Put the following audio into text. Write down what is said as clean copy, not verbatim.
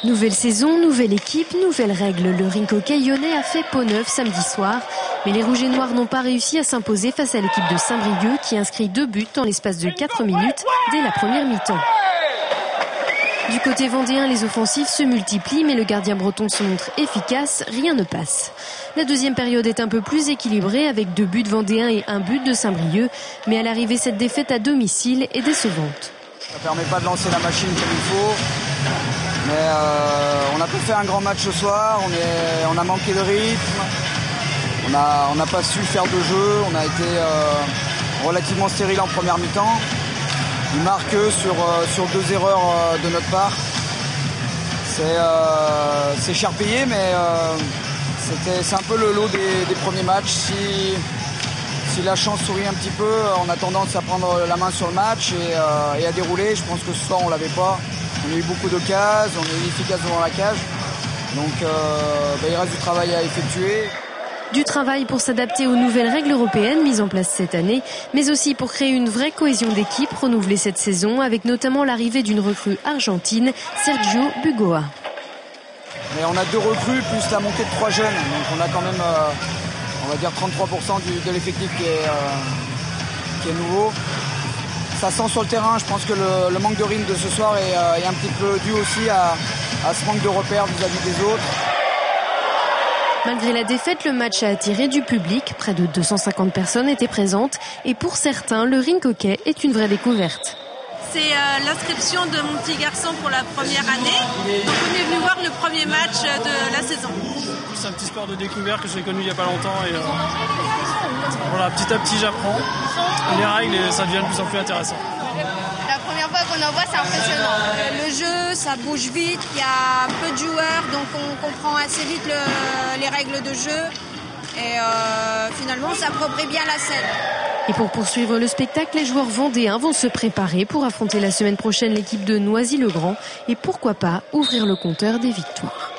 Nouvelle saison, nouvelle équipe, nouvelles règles. Le Rink Hockey lyonnais a fait peau neuve samedi soir. Mais les Rouges et Noirs n'ont pas réussi à s'imposer face à l'équipe de Saint-Brieuc qui inscrit 2 buts en l'espace de 4 minutes dès la première mi-temps. Du côté vendéen, les offensifs se multiplient, mais le gardien breton se montre efficace, rien ne passe. La deuxième période est un peu plus équilibrée avec 2 buts vendéens et 1 but de Saint-Brieuc. Mais à l'arrivée, cette défaite à domicile est décevante. Ça ne permet pas de lancer la machine comme il faut. Mais on a pas fait un grand match ce soir, on a manqué de rythme, on n'a pas su faire de jeu, on a été relativement stérile en première mi-temps. Ils marquent sur 2 erreurs de notre part. C'est cher payé, mais c'est un peu le lot des premiers matchs. Si la chance sourit un petit peu, on a tendance à prendre la main sur le match et à dérouler. Je pense que ce soir on ne l'avait pas. On a eu beaucoup d'occasions, on est efficace devant la cage. Donc il reste du travail à effectuer. Du travail pour s'adapter aux nouvelles règles européennes mises en place cette année, mais aussi pour créer une vraie cohésion d'équipe renouvelée cette saison, avec notamment l'arrivée d'une recrue argentine, Sergio Bugoa. Mais on a 2 recrues plus la montée de 3 jeunes, donc on a quand même, on va dire 33% de l'effectif qui est nouveau. Ça sent sur le terrain, je pense que le manque de rythme de ce soir est un petit peu dû aussi à ce manque de repères vis-à-vis des autres. Malgré la défaite, le match a attiré du public. Près de 250 personnes étaient présentes. Et pour certains, le Rink Hockey est une vraie découverte. C'est l'inscription de mon petit garçon pour la première année. Donc on est venu voir le premier match de la saison. C'est un petit sport de découverte que j'ai connu il n'y a pas longtemps. Et voilà, petit à petit j'apprends les règles et ça devient de plus en plus intéressant. La première fois qu'on en voit, c'est impressionnant. Le jeu, ça bouge vite, il y a peu de joueurs, donc on comprend assez vite les règles de jeu. Et finalement, on s'approprie bien la scène. Et pour poursuivre le spectacle, les joueurs vendéens vont se préparer pour affronter la semaine prochaine l'équipe de Noisy-le-Grand et pourquoi pas ouvrir le compteur des victoires.